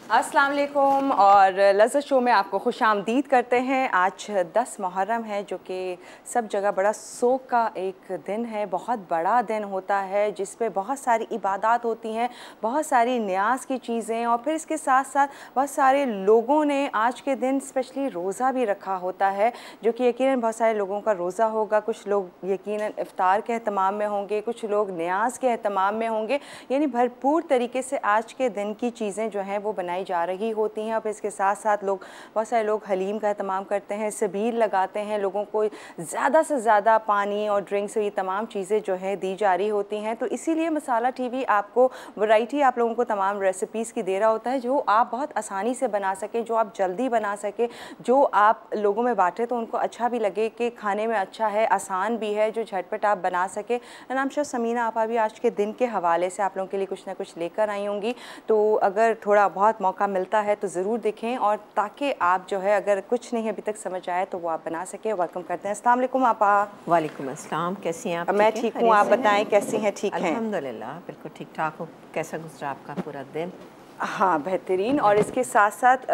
अस्सलाम वालेकुम और लज़्ज़त शो में आपको खुशामदीद करते हैं। आज 10 मुहर्रम है जो कि सब जगह बड़ा सोग का एक दिन है, बहुत बड़ा दिन होता है जिस पे बहुत सारी इबादत होती हैं, बहुत सारी न्याज की चीज़ें और फिर इसके साथ साथ बहुत सारे लोगों ने आज के दिन स्पेशली रोज़ा भी रखा होता है जो कि यकीनन बहुत सारे लोगों का रोज़ा होगा। कुछ लोग यकीनन इफ्तार के एहतमाम में होंगे, कुछ लोग न्याज के एहतमाम में होंगे। यानी भरपूर तरीके से आज के दिन की चीज़ें जो हैं वो बनाई जा रही होती हैं। अब इसके साथ साथ लोग बहुत सारे लोग हलीम का एहतमाम करते हैं, सबील लगाते हैं, लोगों को ज़्यादा से ज़्यादा पानी और ड्रिंक्स, ये तमाम चीज़ें जो हैं दी जा रही होती हैं। तो इसीलिए मसाला टीवी आपको वैरायटी, आप लोगों को तमाम रेसिपीज़ की दे रहा होता है जो आप बहुत आसानी से बना सकें, जो आप जल्दी बना सकें, जो आप लोगों में बांटें तो उनको अच्छा भी लगे कि खाने में अच्छा है, आसान भी है, जो झटपट आप बना सकें। And I am sure Samina आपा भी आज के दिन के हवाले से आप लोगों के लिए कुछ ना कुछ लेकर आई होंगी। तो अगर थोड़ा बहुत मौका मिलता है तो ज़रूर देखें और ताकि आप जो है अगर कुछ नहीं अभी तक समझ आए तो वो आप बना सकें। वेलकम करते हैं। अस्सलाम वालेकुम आपा। वालेकुम अस्सलाम, कैसी हैं आप? मैं ठीक हूँ, आप बताएं कैसी हैं? ठीक हैं अल्हम्दुलिल्लाह, बिल्कुल ठीक ठाक हूँ। कैसा गुजरा आपका पूरा दिन? हाँ बेहतरीन। और इसके साथ साथ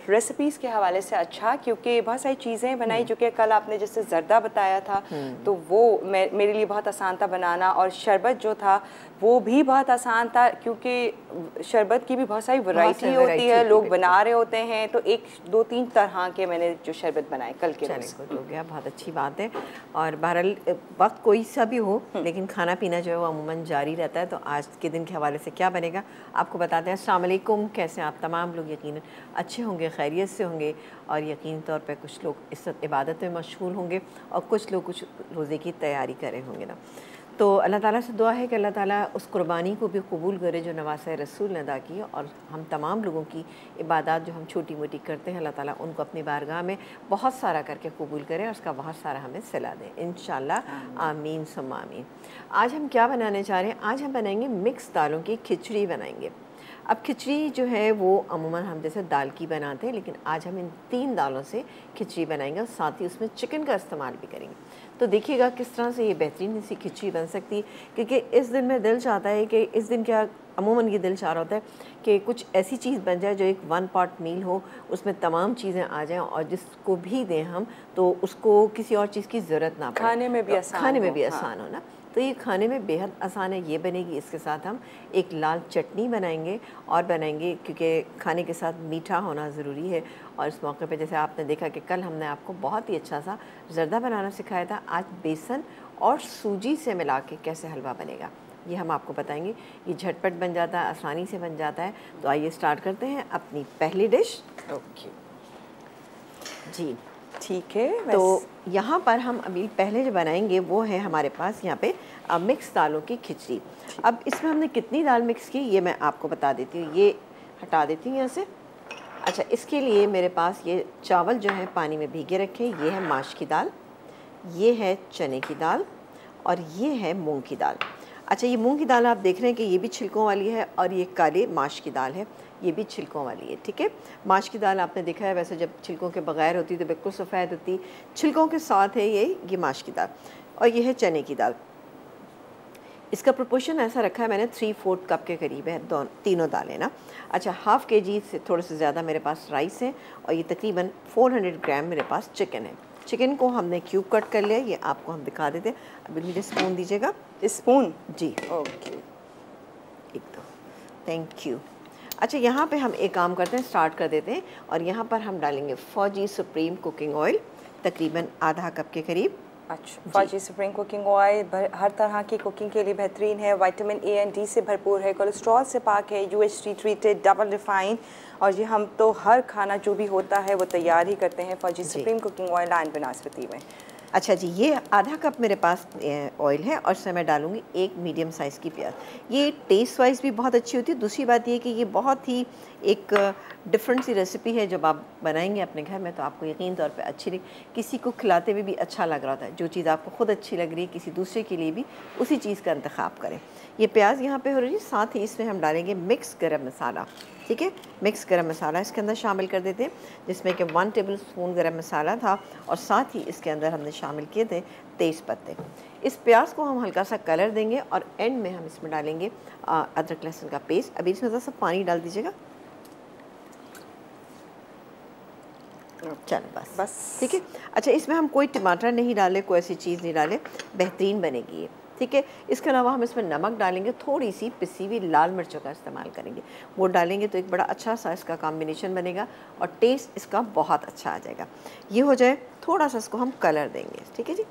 रेसिपीज़ के हवाले से अच्छा, क्योंकि बहुत सारी चीज़ें बनाई जो कि कल आपने जैसे ज़र्दा बताया था तो वो मेरे लिए बहुत आसान था बनाना, और शरबत जो था वो भी बहुत आसान था क्योंकि शरबत की भी बहुत सारी वैरायटी होती है, लोग बना रहे होते हैं। तो एक दो तीन तरह के मैंने जो शरबत बनाए कल के रोज़। हो गया, बहुत अच्छी बात है। और बहरहाल वक्त कोई सा भी हो लेकिन खाना पीना जो है वो अमूमन जारी रहता है। तो आज के दिन के हवाले से क्या बनेगा आपको बताते हैं। अस्सलाम वालेकुम, कैसे हैं आप तमाम लोग? यकीनन अच्छे होंगे, खैरियत से होंगे, और यकीन तौर पे कुछ लोग इस इबादत में मशगूल होंगे और कुछ लोग कुछ रोज़े की तैयारी करे होंगे ना। तो अल्लाह ताला से दुआ है कि अल्लाह ताला उस कुर्बानी को भी कबूल करे जो नवासा रसूल ने अदा की, और हम तमाम लोगों की इबादत जो हम छोटी मोटी करते हैं अल्लाह ताला उनको अपनी बारगाह में बहुत सारा करके कबूल करे और उसका बहुत सारा हमें सिला दे इंशाअल्लाह। आमीन सुम्मा आमीन। आज हम क्या बनाने चाह रहे हैं? आज हम बनाएंगे मिक्स दालों की खिचड़ी बनाएंगे। अब खिचड़ी जो है वो अमूमन हम जैसे दाल की बनाते हैं, लेकिन आज हम इन 3 दालों से खिचड़ी बनाएंगे और साथ ही उसमें चिकन का इस्तेमाल भी करेंगे। तो देखिएगा किस तरह से ये बेहतरीन सी खिचड़ी बन सकती है, क्योंकि इस दिन में दिल चाहता है कि इस दिन क्या अमूमन ये दिल चाह रहा होता है कि कुछ ऐसी चीज़ बन जाए जो एक 1 पॉट मील हो, उसमें तमाम चीज़ें आ जाएं और जिसको भी दें हम तो उसको किसी और चीज़ की ज़रूरत ना पड़े, खाने में भी आसान हो ना। तो ये खाने में बेहद आसान है, ये बनेगी। इसके साथ हम एक लाल चटनी बनाएंगे और बनाएंगे क्योंकि खाने के साथ मीठा होना ज़रूरी है। और इस मौके पे जैसे आपने देखा कि कल हमने आपको बहुत ही अच्छा सा ज़र्दा बनाना सिखाया था, आज बेसन और सूजी से मिला के कैसे हलवा बनेगा ये हम आपको बताएंगे। ये झटपट बन जाता है, आसानी से बन जाता है। तो आइए स्टार्ट करते हैं अपनी पहली डिश। ओके जी ठीक है। तो यहाँ पर हम अभी पहले जो बनाएंगे वो है हमारे पास यहाँ पे मिक्स दालों की खिचड़ी। अब इसमें हमने कितनी दाल मिक्स की ये मैं आपको बता देती हूँ। ये हटा देती हूँ यहाँ से। अच्छा, इसके लिए मेरे पास ये चावल जो है पानी में भीगे रखे, ये है माश की दाल, ये है चने की दाल और ये है मूंग की दाल। अच्छा, ये मूंग की दाल आप देख रहे हैं कि ये भी छिलकों वाली है और ये काले माश की दाल है, ये भी छिलकों वाली है। ठीक है, माश की दाल आपने देखा है वैसे जब छिलकों के बगैर होती तो बिल्कुल सफ़ेद होती, छिलकों के साथ है ये माश की दाल। और ये है चने की दाल। इसका प्रोपोर्शन ऐसा रखा है मैंने 3/4 कप के करीब है तीनों दालें ना। अच्छा, हाफ़ kg से थोड़े से ज़्यादा मेरे पास राइस है और ये तकरीबन 400 ग्राम मेरे पास चिकन है। चिकन को हमने क्यूब कट कर लिया, ये आपको हम दिखा देते हैं। अभी मुझे स्पून दीजिएगा। स्पून? जी ओके, एक दो, थैंक यू। अच्छा, यहाँ पे हम एक काम करते हैं, स्टार्ट कर देते हैं। और यहाँ पर हम डालेंगे फौजी सुप्रीम कुकिंग ऑयल तकरीबन आधा कप के करीब। अच्छा, फौजी सुप्रीम कुकिंग ऑयल हर तरह की कुकिंग के लिए बेहतरीन है, विटामिन ए एंड डी से भरपूर है, कोलेस्ट्रॉल से पाक है, UHT ट्रीटेड, डबल रिफाइंड। और ये हम तो हर खाना जो भी होता है वो तैयार ही करते हैं फौजी सुप्रीम कुकिंग ऑयल एंड बनास्पति में। अच्छा जी, ये आधा कप मेरे पास ऑयल है और इसमें मैं डालूँगी एक मीडियम साइज़ की प्याज। ये टेस्ट वाइज भी बहुत अच्छी होती है। दूसरी बात ये कि ये बहुत ही एक डिफरेंट सी रेसिपी है, जब आप बनाएंगे अपने घर में तो आपको यकीन तौर पे अच्छी लगे, किसी को खिलाते हुए भी अच्छा लग रहा होता है। जो चीज़ आपको खुद अच्छी लग रही है किसी दूसरे के लिए भी उसी चीज़ का इंतखाब करें। ये प्याज यहाँ पे हो रही है, साथ ही इसमें हम डालेंगे मिक्स गरम मसाला। ठीक है, मिक्स गरम मसाला इसके अंदर शामिल कर देते हैं, जिसमें कि 1 टेबल स्पून गरम मसाला था और साथ ही इसके अंदर हमने शामिल किए थे तेज़ पत्ते। इस प्याज को हम हल्का सा कलर देंगे और एंड में हम इसमें डालेंगे अदरक लहसुन का पेस्ट। अभी इसमें ज़रा सा पानी डाल दीजिएगा। चलो बस बस ठीक है। अच्छा, इसमें हम कोई टमाटर नहीं डाले, कोई ऐसी चीज़ नहीं डाले, बेहतरीन बनेगी ये, ठीक है। इसके अलावा हम इसमें नमक डालेंगे, थोड़ी सी पिसी हुई लाल मिर्चों का इस्तेमाल करेंगे, वो डालेंगे तो एक बड़ा अच्छा सा इसका कॉम्बिनेशन बनेगा और टेस्ट इसका बहुत अच्छा आ जाएगा। ये हो जाए, थोड़ा सा इसको हम कलर देंगे, ठीक है जी।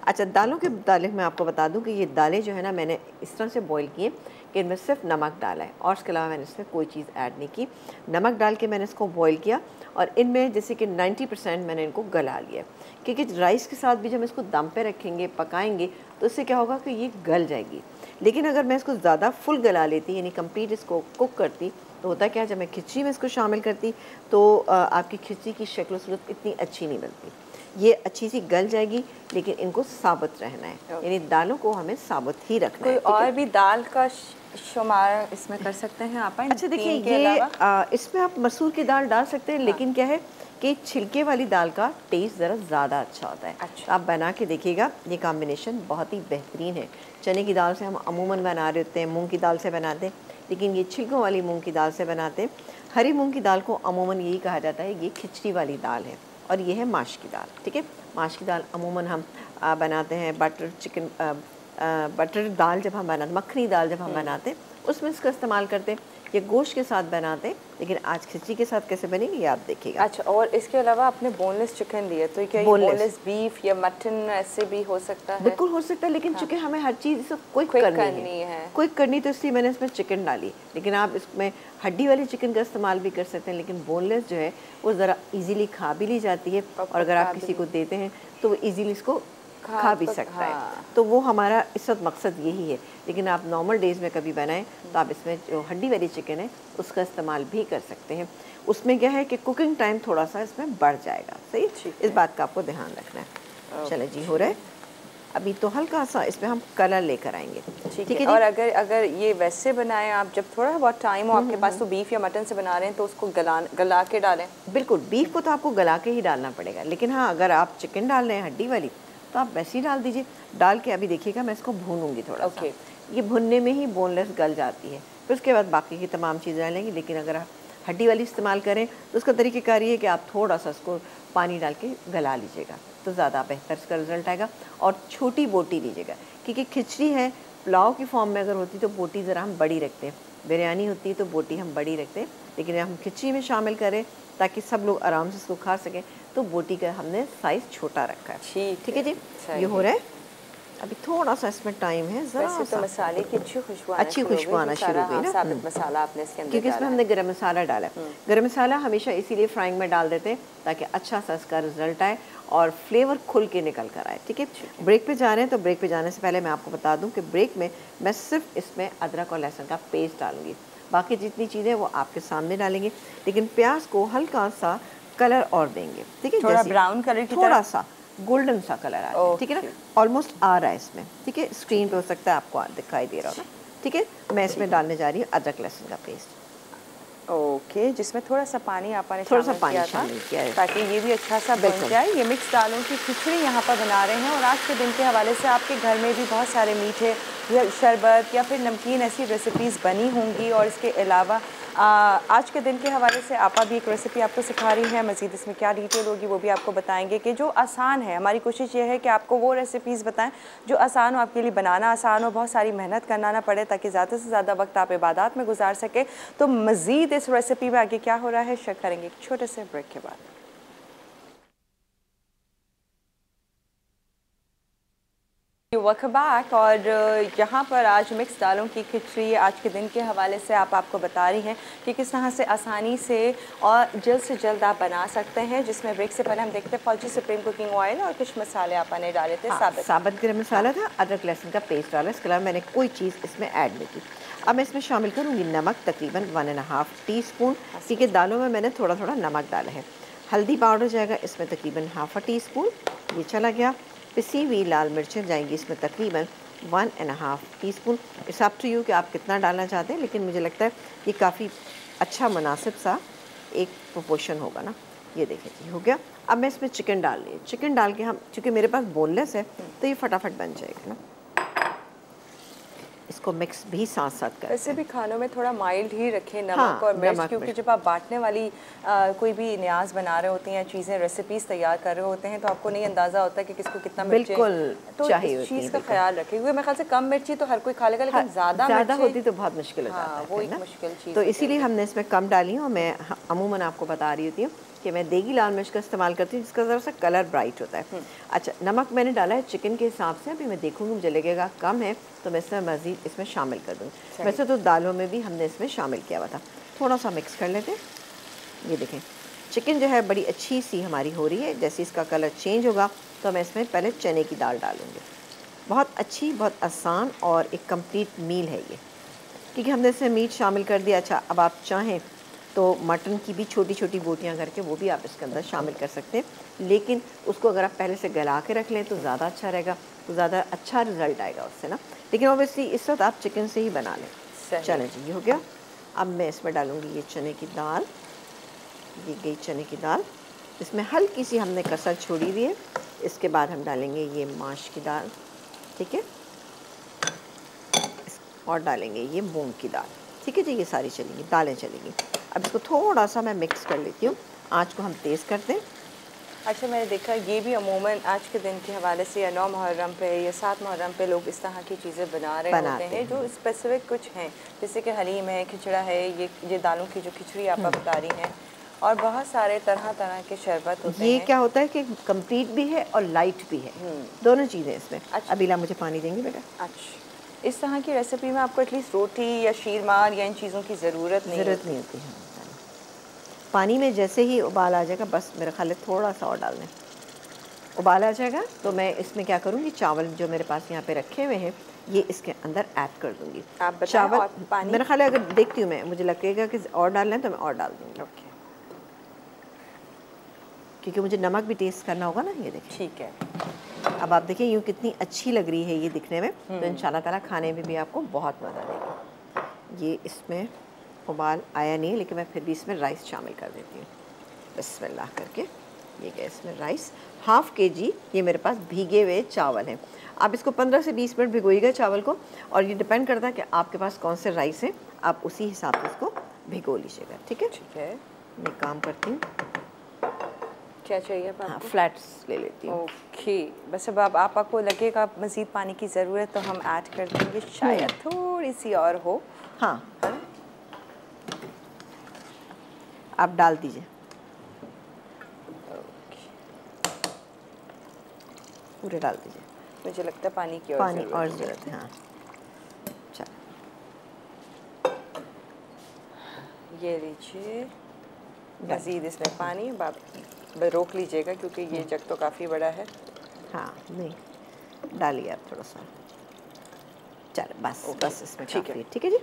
अच्छा, दालों के मुतालिक मैं आपको बता दूं कि ये दालें जो है ना, मैंने इस तरह से बॉईल किए कि इनमें सिर्फ नमक डाला है और इसके अलावा मैंने इसमें कोई चीज़ ऐड नहीं की। नमक डाल के मैंने इसको बॉईल किया और इनमें जैसे कि 90% मैंने इनको गला लिया, क्योंकि राइस के साथ भी जब इसको दम पे रखेंगे, पकाएंगे, तो इससे क्या होगा कि ये गल जाएगी। लेकिन अगर मैं इसको ज़्यादा फुल गला लेती, यानी कंप्लीट इसको कुक करती, तो होता क्या है, जब मैं खिचड़ी में इसको शामिल करती तो आपकी खिचड़ी की शक्ल सूरत इतनी अच्छी नहीं बनती। ये अच्छी सी गल जाएगी, लेकिन इनको साबुत रहना है, यानी दालों को हमें साबुत ही रखना है। कोई और भी दाल का शुमार इसमें कर सकते हैं आप? अच्छा देखिए, ये इसमें आप मसूर की दाल डाल सकते हैं, लेकिन क्या है कि छिलके वाली दाल का टेस्ट ज़रा ज़्यादा अच्छा होता है। अच्छा। आप बना के देखिएगा, ये कॉम्बिनेशन बहुत ही बेहतरीन है। चने की दाल से हम अमूमन बना रहे होते हैं, मूंग की दाल से बनाते हैं, लेकिन ये छिलकों वाली मूंग की दाल से बनाते हैं। हरी मूंग की दाल को अमूमन यही कहा जाता है, ये खिचड़ी वाली दाल है, और ये है माश की दाल, ठीक है। माश की दाल अमूमन हम बनाते हैं बटर चिकन, बटर दाल जब हम बनाते, मखनी दाल जब हम बनाते हैं, उसमें इसका इस्तेमाल करते हैं। ये गोश्त के साथ बनाते हैं, लेकिन आज खिचड़ी के साथ कैसे बनेगी ये आप देखिएगा। अच्छा, और इसके अलावा आपने बोनलेस चिकन लिया, तो क्या बोनलेस बीफ या मटन ऐसे भी हो सकता है? बिल्कुल हो सकता है, लेकिन चूंकि हमें हर चीज़ क्विक करनी है, क्विक करनी, तो इसलिए मैंने इसमें चिकन डाली। लेकिन आप इसमें हड्डी वाली चिकन का इस्तेमाल भी कर सकते हैं, लेकिन बोनलेस जो है वो ज़रा इजीली खा भी ली जाती है, और अगर आप किसी को देते हैं तो वो इजीली इसको खा भी सकता है। तो वो हमारा इस वक्त मकसद यही है। लेकिन आप नॉर्मल डेज़ में कभी बनाएं तो आप इसमें जो हड्डी वाली चिकन है उसका इस्तेमाल भी कर सकते हैं। उसमें क्या है कि कुकिंग टाइम थोड़ा सा इसमें बढ़ जाएगा, सही, इस बात का आपको ध्यान रखना है। चले जी, हो रहा है। अभी तो हल्का सा इसमें हम कलर लेकर आएंगे, ठीक है। और अगर ये वैसे बनाएं आप, जब थोड़ा बहुत टाइम हो आपके पास, तो बीफ या मटन से बना रहे हैं तो उसको गला के डालें? बिल्कुल, बीफ को तो आपको गला के ही डालना पड़ेगा, लेकिन हाँ, अगर आप चिकन डाल रहे हैं हड्डी वाली, तो आप वैसे ही डाल दीजिए। डाल के अभी देखिएगा मैं इसको भूनूंगी थोड़ा सा, ये भुनने में ही बोनलेस गल जाती है, फिर उसके बाद बाकी की तमाम चीज़ें डालेंगी। लेकिन अगर आप हड्डी वाली इस्तेमाल करें तो उसका तरीक़ेकार ये है कि आप थोड़ा सा उसको पानी डाल के गला लीजिएगा, तो ज़्यादा बेहतर इसका रिजल्ट आएगा। और छोटी बोटी लीजिएगा, क्योंकि खिचड़ी है, पुलाव की फॉर्म में अगर होती तो बोटी ज़रा हम बड़ी रखते हैं, बिरयानी होती है तो बोटी हम बड़ी रखते हैं, लेकिन हम खिचड़ी में शामिल करें ताकि सब लोग आराम से इसको खा सकें, तो बोटी का हमने साइज़ छोटा रखा है, ठीक है जी। ये हो रहा है, अभी थोड़ा सा इसमें टाइम है। वैसे तो मसाले की अच्छी खुशबू आना शुरू हुई ना, साबित मसाला आपने इसके अंदर, क्योंकि इसमें हमने गरम मसाला डाला है। गरम मसाला हमेशा इसीलिए फ्राइंग में डाल देते हैं ताकि अच्छा सा इसका रिजल्ट आए और फ्लेवर खुल के निकल कर आए, ठीक है। ब्रेक पे जा रहे हैं, तो ब्रेक पे जाने से पहले मैं आपको बता दूं कि ब्रेक में मैं सिर्फ इसमें अदरक और लहसुन का पेस्ट डालूंगी, बाकी जितनी चीज़ें वो आपके सामने डालेंगे, लेकिन प्याज को हल्का सा कलर और देंगे, ठीक है, थोड़ा ब्राउन कलर की, थोड़ा सा गोल्डन सा कलर आ रहा है, ठीक है ना, ऑलमोस्ट आ रहा है इसमें, ठीक है। स्क्रीन पे हो सकता है आपको दिखाई दे रहा होगा, ठीक है। मैं इसमें डालने जा रही हूँ अदरक लहसुन का पेस्ट, ओके, जिसमें थोड़ा सा पानी आपने थोड़ा सा पानी शामिल किया है ताकि ये भी अच्छा सा बन जाए। ये मिक्स दालों की खिचड़ी यहाँ पर बना रहे हैं, और आज के दिन के हवाले से आपके घर में भी बहुत सारे मीठे या शरबत या फिर नमकीन ऐसी रेसिपीज़ बनी होंगी। और इसके अलावा आज के दिन के हवाले से आपा भी एक रेसिपी आपको सिखा रही है, मज़ीद इसमें क्या डिटेल होगी वो भी आपको बताएंगे, कि जो आसान है। हमारी कोशिश ये है कि आपको वो रेसिपीज़ बताएं जो आसान हो, आपके लिए बनाना आसान हो, बहुत सारी मेहनत करना ना पड़े, ताकि ज़्यादा से ज़्यादा वक्त आप इबादत में गुजार सके। तो मज़ीद इस रेसिपी में आगे क्या हो रहा है शेयर करेंगे एक छोटे से ब्रेक के बाद। Welcome back. और यहाँ पर आज मिक्स दालों की खिचड़ी आज के दिन के हवाले से आपको बता रही हैं कि किस तरह से आसानी से और जल्द से जल्द आप बना सकते हैं। जिसमें ब्रेक से पहले हम देखते हैं फौजी सुप्रीम कुकिंग ऑयल और कुछ मसाले आपने डाले थे। साबुत गरम मसाला था, अदरक लहसुन का पेस्ट डाला, इसके अलावा मैंने कोई चीज़ इसमें ऐड नहीं की। अब मैं इसमें शामिल करूँगी नमक, तकरीबन 1.5 टीस्पून, क्योंकि दालों में मैंने थोड़ा थोड़ा नमक डाला है। हल्दी पाउडर जाएगा इसमें तकरीबन 1/2 टीस्पून, ये चला गया। पिसी हुई लाल मिर्चें जाएंगी इसमें तकरीबन 1.5 teaspoon. It's up to you कि आप कितना डालना चाहते हैं, लेकिन मुझे लगता है ये काफ़ी अच्छा मुनासिब सा एक प्रोपोर्शन होगा ना। ये देखिए जी, हो गया। अब मैं इसमें चिकन डाल रही हूँ। चिकन डाल के हम, चूँकि मेरे पास बोनलेस है तो ये फटाफट बन जाएगा ना। इसको मिक्स भी साथ साथ करते वैसे भी खानों में थोड़ा माइल्ड ही रखें नमक हाँ, और मिर्च, नमक क्योंकि मिर्च। जब आप बांटने वाली कोई भी न्याज बना रहे होते हैं, चीज़ें रेसिपीज़ तैयार कर रहे होते हैं, तो आपको नहीं अंदाज़ा होता कि किसको कितना मिर्चें, बिल्कुल तो चाहिए इस होती चीज़ है, का बिल्कुल। ख्याल रखें, क्योंकि मेरे ख्याल से कम मिर्ची तो हर कोई खा लेगा, लेकिन ज़्यादा ज़्यादा मिर्चें, होती तो बहुत मुश्किल हो जाता हाँ, है वो फिर एक ना। मुश्किल चीज़ तो होती इसीलिए है। हमने इसमें कम डाली हूँ। मैं अमूमन आपको बता रही होती हूँ कि मैं देगी लाल मिर्च का इस्तेमाल करती हूँ, जिसका ज़रा सा कलर ब्राइट होता है। अच्छा, नमक मैंने डाला है चिकन के हिसाब से, अभी मैं देखूँगी मुझे लगेगा कम है तो मैं इसमें मज़ीद इसमें शामिल कर दूँगी। वैसे तो दालों में भी हमने इसमें शामिल किया हुआ था। थोड़ा सा मिक्स कर लेते हैं। ये देखें चिकन जो है बड़ी अच्छी सी हमारी हो रही है। जैसे इसका कलर चेंज होगा तो मैं इसमें पहले चने की दाल डालूँगी। बहुत अच्छी, बहुत आसान और एक कंप्लीट मील है ये, क्योंकि हमने इसमें मीट शामिल कर दिया। अच्छा, अब आप चाहें तो मटन की भी छोटी छोटी बोटियां करके वो भी आप इसके अंदर शामिल कर सकते हैं, लेकिन उसको अगर आप पहले से गला के रख लें तो ज़्यादा अच्छा रहेगा, तो ज़्यादा अच्छा रिज़ल्ट आएगा उससे ना। लेकिन ऑब्वियसली इस वक्त आप चिकन से ही बना लें। चलें जी, ये हो गया। अब मैं इसमें डालूँगी ये चने की दाल। ये गई चने की दाल, इसमें हल्की सी हमने कसर छोड़ी हुई है। इसके बाद हम डालेंगे ये माश की दाल, ठीक है, और डालेंगे ये मूंग की दाल, ठीक है जी। ये सारी चलेंगी, दालें चलेंगी। अब इसको थोड़ा सा मैं मिक्स कर लेती हूँ। आँच को हम तेज़ कर दें। अच्छा, मैंने देखा ये भी अमूमन आज के दिन के हवाले से या 9 मुहर्रम पे या 7 मुहर्रम पे लोग इस तरह की चीज़ें बना रहे होते हैं जो स्पेसिफिक कुछ हैं, जैसे कि हलीम है, खिचड़ा है, ये दालों की जो खिचड़ी आप बता रही हैं, और बहुत सारे तरह तरह के शरबत होते ये हैं। क्या होता है कि कंप्लीट भी है और लाइट भी है, दोनों चीज़ें इसमें। अच्छा। अबीला मुझे पानी देंगी बेटा? अच्छा, इस तरह की रेसिपी में आपको एटलीस्ट रोटी या शीरमार या इन चीज़ों की ज़रूरत नहीं नहीं होती है। पानी में जैसे ही उबाल आ जाएगा, बस मेरा ख्याल है थोड़ा सा और डाल दें। उबाल आ जाएगा तो मैं इसमें क्या करूँगी, चावल जो मेरे पास यहाँ पे रखे हुए हैं ये इसके अंदर ऐड कर दूँगी। आप बताएं। चावल और पानी मेरा ख्याल है अगर देखती हूँ मैं, मुझे लगेगा कि और डालना है तो मैं और डाल दूँगी। ओके, क्योंकि मुझे नमक भी टेस्ट करना होगा ना। ये देखिए, ठीक है। अब आप देखिए यूँ कितनी अच्छी लग रही है ये दिखने में, तो इंशाल्लाह ताला खाने में भी आपको बहुत मज़ा देगा। ये इसमें उबाल आया नहीं, लेकिन मैं फिर भी इसमें राइस शामिल कर देती हूँ बिस्मिल्लाह करके। ये गया इसमें राइस, हाफ़ kg ये मेरे पास भीगे हुए चावल हैं। आप इसको 15 से 20 मिनट भिगोइएगा चावल को, और ये डिपेंड करता है कि आपके पास कौन से राइस हैं, आप उसी हिसाब से इसको भिगो लीजिएगा, ठीक है। ठीक है, मैं काम करती हूँ, क्या चाहिए अब हाँ आपको? फ्लैट्स ले लेती हूँ। ओके, बस अब आपको लगेगा मज़ीद पानी की ज़रूरत तो हम ऐड कर देंगे, शायद थोड़ी सी और हो। हाँ, आप डाल दीजिए, पूरे डाल दीजिए। मुझे लगता है पानी की और पानी ज़रूरत और है। ज़रूरत है, हाँ। चल ये लीजिए, मज़ीद इसमें पानी आप रोक लीजिएगा क्योंकि ये जग तो काफ़ी बड़ा है। हाँ, नहीं डालिए आप थोड़ा सा। चल बस बस इसमें ठीक है। ठीक है जी।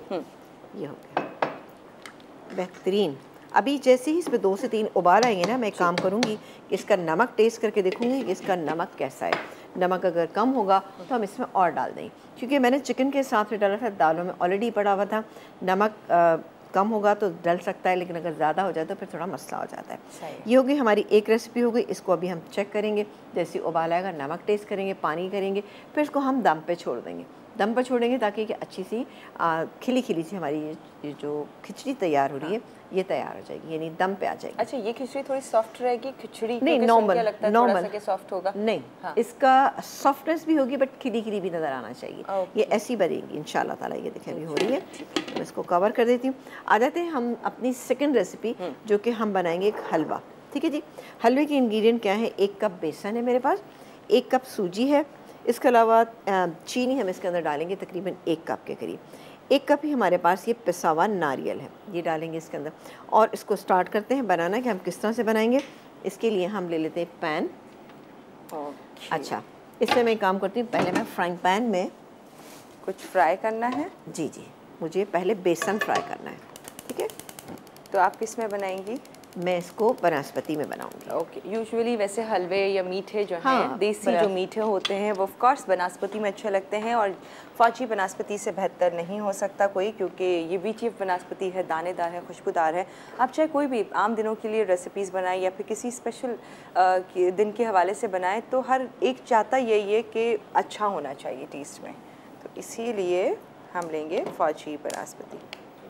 ये हो गया बेहतरीन। अभी जैसे ही इसमें 2 से 3 उबाल आएंगे ना, मैं काम करूँगी कि इसका नमक टेस्ट करके देखूँगी कि इसका नमक कैसा है। नमक अगर कम होगा तो हम इसमें और डाल देंगे, क्योंकि मैंने चिकन के साथ में डाला था, दालों में ऑलरेडी पड़ा हुआ था। नमक कम होगा तो डल सकता है, लेकिन अगर ज़्यादा हो जाए तो फिर थोड़ा मसला हो जाता है। ये होगी हमारी एक रेसिपी हो गई। इसको अभी हम चेक करेंगे, जैसे उबाल आएगा नमक टेस्ट करेंगे, पानी करेंगे, फिर इसको हम दम पे छोड़ देंगे। दम पर छोड़ेंगे ताकि कि अच्छी सी खिली खिली सी हमारी ये जो खिचड़ी तैयार हो रही है ये तैयार हो जाएगी, यानी दम पे आ जाएगी। अच्छा, ये खिचड़ी थोड़ी सॉफ्ट रहेगी, खिचड़ी नहीं नॉर्मल नॉर्मल सॉफ्ट होगा नहीं। हाँ। इसका सॉफ्टनेस भी होगी बट खिली खिली भी नज़र आना चाहिए। ये ऐसी बनेगी इंशाल्लाह ताला। ये देखिए अभी हो रही है, मैं इसको कवर कर देती हूँ। आ जाते हैं हम अपनी सेकंड रेसिपी, जो कि हम बनाएंगे एक हलवा। ठीक है जी। हलवे के इंग्रेडिएंट क्या है? 1 कप बेसन है मेरे पास, 1 कप सूजी है, इसके अलावा चीनी हम इसके अंदर डालेंगे तकरीबन 1 कप के करीब। 1 कप ही हमारे पास ये पिसा हुआ नारियल है, ये डालेंगे इसके अंदर। और इसको स्टार्ट करते हैं बनाना कि हम किस तरह से बनाएंगे। इसके लिए हम ले लेते हैं पैन। अच्छा, इसमें मैं काम करती हूँ, पहले मैं फ्राइंग पैन में कुछ फ्राई करना है। जी जी, मुझे पहले बेसन फ्राई करना है। ठीक है, तो आप किस में बनाएंगी? मैं इसको बनास्पति में बनाऊंगी। ओके, यूजुअली वैसे हलवे या मीठे जो हाँ, हैं देसी जो मीठे होते हैं वो ऑफ कोर्स बनास्पति में अच्छे लगते हैं, और फौजी बनास्पति से बेहतर नहीं हो सकता कोई, क्योंकि ये भी चीफ बनास्पति है, दानेदार है, खुशबूदार है। आप चाहे कोई भी आम दिनों के लिए रेसिपीज़ बनाएं या फिर किसी स्पेशल दिन के हवाले से बनाएं, तो हर एक चाहता यही है कि अच्छा होना चाहिए टेस्ट में। तो इसीलिए हम लेंगे फौजी बनास्पति।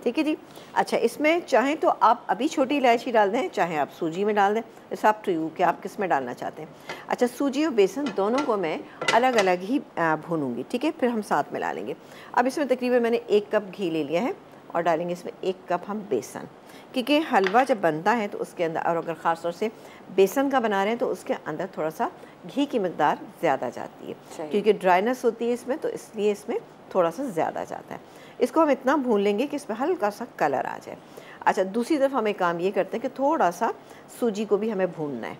ठीक है जी। अच्छा, इसमें चाहें तो आप अभी छोटी इलायची डाल दें, चाहे आप सूजी में डाल दें, इट्स अप टू यू कि आप किस में डालना चाहते हैं। अच्छा, सूजी और बेसन दोनों को मैं अलग अलग ही भूनूंगी, ठीक है, फिर हम साथ मिला लेंगे। अब इसमें तकरीबन मैंने 1 कप घी ले लिया है और डालेंगे इसमें 1 कप हम बेसन, क्योंकि हलवा जब बनता है तो उसके अंदर, और अगर ख़ास तौर से बेसन का बना रहे हैं तो उसके अंदर थोड़ा सा घी की मकदार ज़्यादा जाती है, क्योंकि ड्राइनेस होती है इसमें, तो इसलिए इसमें थोड़ा सा ज़्यादा जाता है। इसको हम इतना भून लेंगे कि इसमें हल्का सा कलर आ जाए। अच्छा, दूसरी तरफ हम एक काम ये करते हैं कि थोड़ा सा सूजी को भी हमें भूनना है।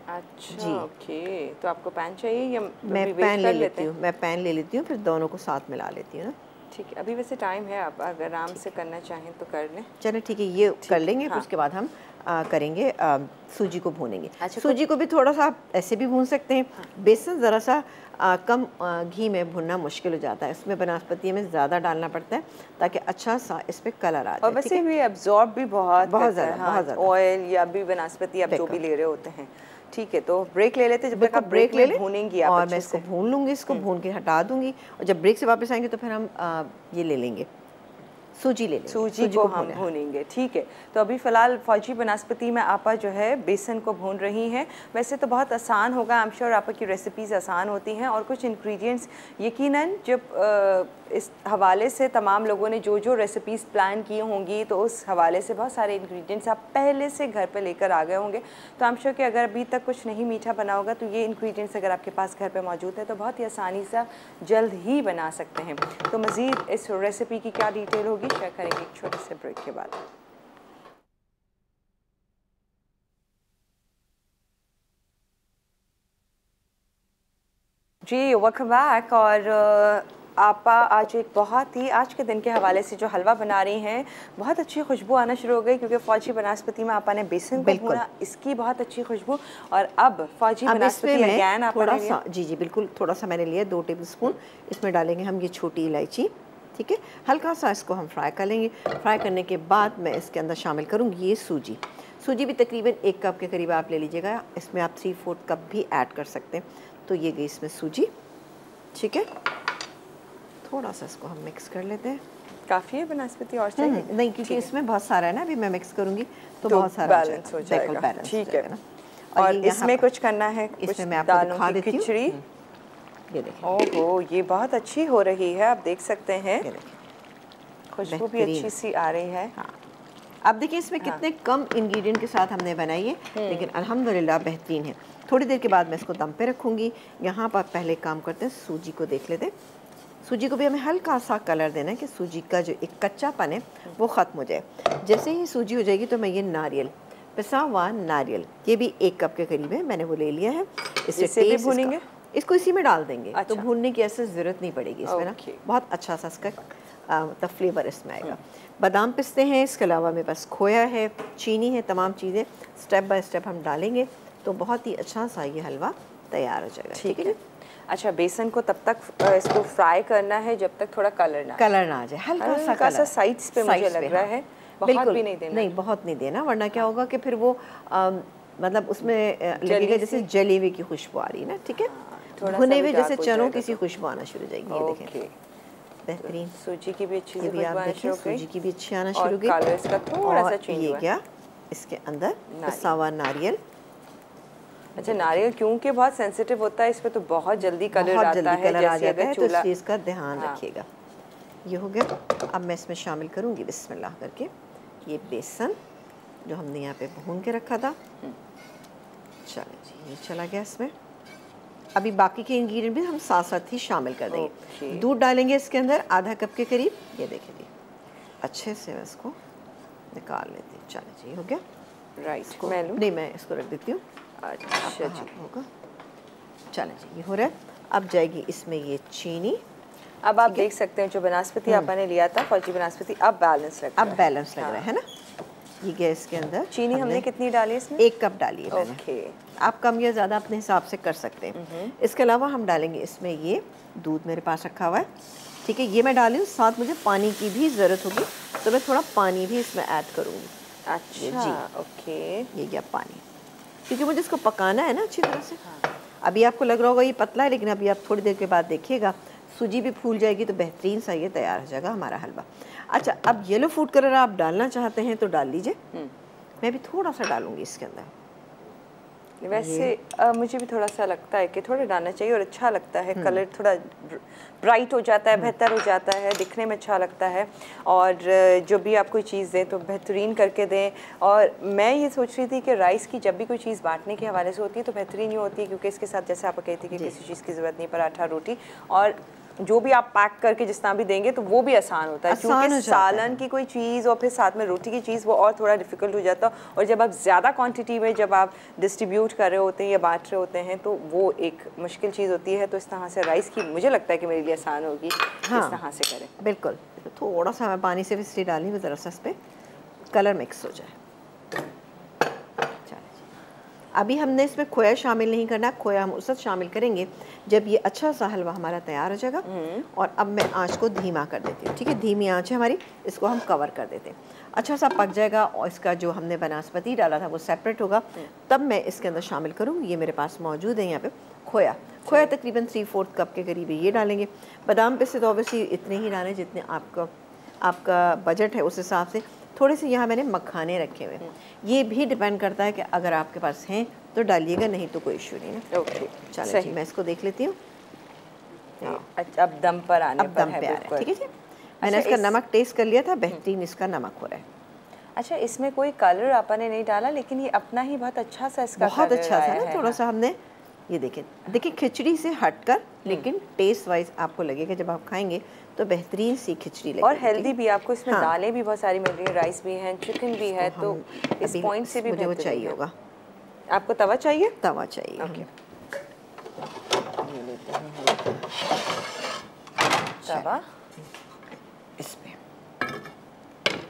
अच्छा जी, ओके। तो आपको पैन चाहिए या मैं पैन ले लेती हूँ, मैं पैन ले लेती हूँ, फिर दोनों को साथ मिला लेती हूँ ना। ठीक है, अभी वैसे टाइम है, आप अगर आराम से करना चाहें तो कर लें। चलो ठीक है, ये कर लेंगे। फिर उसके बाद हम करेंगे सूजी को भूनेंगे। अच्छा, सूजी को भी थोड़ा सा आप ऐसे भी भून सकते हैं। बेसन ज़रा सा कम घी में भुनना मुश्किल हो जाता है, इसमें बनास्पति में ज़्यादा डालना पड़ता है ताकि अच्छा सा इस पर कलर आ जाए। और वैसे भी एब्जॉर्ब भी बहुत ज़्यादा ऑयल या भी बनास्पति आप जो भी ले रहे होते हैं। ठीक है, तो ब्रेक ले लेते हैं, जब तक आप ब्रेक ले लें भूनेंगी आप, और मैं इसको भून लूँगी, इसको भून के हटा दूँगी, और जब ब्रेक से वापस आएंगे तो फिर हम ये ले लेंगे, सूजी ले लेंगे, सूजी को हम भूनेंगे। ठीक है, तो अभी फ़िलहाल फौजी बनास्पति में आपा जो है बेसन को भून रही हैं। वैसे तो बहुत आसान होगा, आई एम श्योर आपा की रेसिपीज़ आसान होती हैं, और कुछ इंग्रेडिएंट्स यकीनन जब इस हवाले से तमाम लोगों ने जो जो रेसिपीज़ प्लान की होंगी तो उस हवाले से बहुत सारे इंग्रेडिएंट्स आप पहले से घर पे लेकर आ गए होंगे। तो आई एम श्योर कि अगर अभी तक कुछ नहीं मीठा बना होगा तो ये इंग्रेडिएंट्स अगर आपके पास घर पे मौजूद है तो बहुत ही आसानी से जल्द ही बना सकते हैं। तो मज़ीद इस रेसिपी की क्या डिटेल होगी शेयर करेंगे एक छोटे से ब्रेक के बाद। जी वेलकम बैक। और आपा आज एक बहुत ही आज के दिन के हवाले से जो हलवा बना रही हैं, बहुत अच्छी खुशबू आना शुरू हो गई, क्योंकि फौजी बनास्पति में आपा ने बेसन को भूना, इसकी बहुत अच्छी खुशबू। और अब फौजी बनास्पति अगेन आप थोड़ा सा, जी बिल्कुल, थोड़ा सा मैंने लिया 2 टेबलस्पून। इसमें डालेंगे हम ये छोटी इलायची, ठीक है, हल्का सा इसको हम फ्राई कर लेंगे। फ्राई करने के बाद मैं इसके अंदर शामिल करूँगी ये सूजी। सूजी भी तकरीबन 1 कप के करीब आप ले लीजिएगा, इसमें आप 3/4 कप भी ऐड कर सकते हैं। तो ये गई इसमें सूजी, ठीक है, थोड़ा सा इसको हम मिक्स कर लेते हैं। काफ़ी है बनास्पति और चाहिए? नहीं, क्योंकि इसमें बहुत सारा है ना, अभी मैं मिक्स करूँगी तो बहुत सारा बैलेंस हो जाएगा। ठीक है ना। और इसमें कुछ करना है, इसमें मैं आपको दिखा देती हूँ। खिचड़ी, ये देखिए, ओहो ये बहुत अच्छी हो रही है, आप देख सकते हैं, खुशबू भी अच्छी सी आ रही है। हाँ, अब देखिए इसमें कितने कम इंग्रेडिएंट के साथ हमने बनाई है, लेकिन अल्हम्दुलिल्लाह बेहतरीन है। थोड़ी देर के बाद मैं इसको दम पे रखूँगी। यहाँ पर पहले काम करते हैं, सूजी को देख लेते हैं। सूजी को भी हमें हल्का सा कलर देना है कि सूजी का जो एक कच्चापन है वो ख़त्म हो जाए। जैसे ही सूजी हो जाएगी तो मैं ये नारियल, पिसा हुआ नारियल, ये भी 1 कप के करीब है, मैंने वो ले लिया है। इससे भी भूनेंगे, इसको इसी में डाल देंगे। अच्छा। तो भूनने की ऐसे ज़रूरत नहीं पड़ेगी इसमें ना, बहुत अच्छा सा इसका मतलब फ्लेवर इसमें आएगा। बादाम पिस्ते हैं, इसके अलावा मेरे पास खोया है, चीनी है, तमाम चीज़ें स्टेप बाय स्टेप हम डालेंगे तो बहुत ही अच्छा सा ये हलवा तैयार हो जाएगा। ठीक है। अच्छा, बेसन को तब तक इसको फ्राई करना है जब तक थोड़ा कलर ना आ जाए, हल्का सा साइड्स पे मुझे लग रहा है, बहुत भी नहीं देना। नहीं, बहुत नहीं देना, वरना क्या होगा कि फिर वो मतलब उसमें लगेगा जैसे जली हुई की खुशबू आ रही है ना। ठीक है, भुने हुए जैसे चनों की सी खुशबू आना शुरू हो जाएगी। ये देखें, बेहतरीन। सूजी की भी अच्छी खुशबू आना शुरू हो गई, सूजी की भी अच्छी आना शुरू हो गई। कलर इसका थोड़ा सा चेंज हुआ। ये क्या इसके अंदर पिसा हुआ नारियल। अच्छा, नारियल क्योंकि बहुत सेंसिटिव होता है, इस पे तो बहुत जल्दी कलर आता है, जैसे अगर तो इस चीज़ का ध्यान रखिएगा। ये हो गया। अब मैं इसमें शामिल करूँगी बिस्मिल्लाह करके ये बेसन जो हमने यहाँ पे भून के रखा था। चलो जी, ये चला गया इसमें। अभी बाकी के इंग्रेडिएंट भी हम साथ साथ ही शामिल कर देंगे। दूध डालेंगे इसके अंदर आधा कप के करीब। ये देखिए, अच्छे से मैं इसको निकाल लेती हूँ। चलो जी, हो गया। राइस को नहीं, मैं इसको रख देती हूँ। अच्छा जी, होगा। चलो जी, ये हो रहा है। अब जाएगी इसमें ये चीनी। अब आप देख सकते हैं जो बनास्पति आपने लिया था, फौजी बनास्पति, अब बैलेंस लग रहा है ना। ये गया इसके अंदर। चीनी हमने कितनी डाली इसमें? 1 कप डाली है मैंने। ओके, आप कम या ज़्यादा अपने हिसाब से कर सकते हैं। इसके अलावा हम डालेंगे इसमें ये दूध मेरे पास रखा हुआ है। ठीक है, ये मैं डाली हूँ, साथ मुझे पानी की भी ज़रूरत होगी तो मैं थोड़ा पानी भी इसमें ऐड करूँगी। अच्छा जी, ओके। ये गया पानी, क्योंकि मुझे इसको पकाना है ना अच्छी तरह से। अभी आपको लग रहा होगा ये पतला है, लेकिन अभी आप थोड़ी देर के बाद देखिएगा सूजी भी फूल जाएगी तो बेहतरीन सा ये तैयार हो जाएगा हमारा हलवा। अच्छा, अब येलो फूड कलर आप डालना चाहते हैं तो डाल लीजिए। मैं भी थोड़ा सा डालूंगी इसके अंदर। वैसे मुझे भी थोड़ा सा लगता है कि थोड़ा डालना चाहिए और अच्छा लगता है, कलर थोड़ा ब्राइट हो जाता है, बेहतर हो जाता है, दिखने में अच्छा लगता है। और जो भी आप कोई चीज़ दें तो बेहतरीन करके दें। और मैं ये सोच रही थी कि राइस की जब भी कोई चीज़ बांटने के हवाले से होती है तो बेहतरीन ही होती है, क्योंकि इसके साथ जैसे आप कहती थी कि किसी चीज़ की ज़रूरत नहीं, पराठा, रोटी, और जो भी आप पैक करके जिस तरह भी देंगे तो वो भी आसान होता है, क्योंकि सालन की कोई चीज़ और फिर साथ में रोटी की चीज़ वो और थोड़ा डिफ़िकल्ट हो जाता है। और जब आप ज़्यादा क्वांटिटी में जब आप डिस्ट्रीब्यूट कर रहे होते हैं या बांट रहे होते हैं तो वो एक मुश्किल चीज़ होती है। तो इस तरह से राइस की मुझे लगता है कि मेरे लिए आसान होगी। हाँ, इस तरह से करें। बिल्कुल, थोड़ा सा मैं पानी से भी इसलिए डाली हुई ज़रा सा इस पर कलर मिक्स हो जाए। अभी हमने इसमें खोया शामिल नहीं करना, खोया हम उस वक्त शामिल करेंगे जब ये अच्छा सा हलवा हमारा तैयार हो जाएगा। और अब मैं आंच को धीमा कर देती हूँ, ठीक है, धीमी आंच है हमारी, इसको हम कवर कर देते हैं। अच्छा सा पक जाएगा और इसका जो हमने बनास्पति डाला था वो सेपरेट होगा, तब मैं इसके अंदर शामिल करूँगी। ये मेरे पास मौजूद है यहाँ पे खोया, खोया तकरीबन 3/4 कप के करीब ये डालेंगे। बादाम पिस्ते तो ऑब्वियसली इतने ही डालें जितने आपका बजट है, उस हिसाब से। थोड़े से यहाँ मैंने मखाने रखे हुए हैं, ये भी डिपेंड करता है कि अगर आपके पास हैं तो डालिएगा, नहीं तो कोई इशू नहीं है। ओके, चलिए मैं इसको देख लेती हूँ। अच्छा, अब दम पर आने पर है, बिल्कुल ठीक है जी। मैंने इसका नमक टेस्ट कर लिया था, बेहतरीन इसका नमक हो रहा है। अच्छा, इसमें कोई कलर आपने नहीं डाला, लेकिन ये अपना ही बहुत अच्छा सा इसका बहुत अच्छा सा ना, थोड़ा सा हमने ये देखिए खिचड़ी से हटकर, लेकिन टेस्ट वाइज आपको लगेगा जब आप खाएंगे तो बेहतरीन सी खिचड़ी लगेगी। और हेल्दी भी, आपको इसमें दालें भी बहुत सारी मिल रही हैं, राइस भी हैं, चिकन भी है, तो इस पॉइंट से भी मुझे वो चाहिए होगा। आपको तवा चाहिए? तवा चाहिए। ओके, ये लेते हैं तवा। इस पे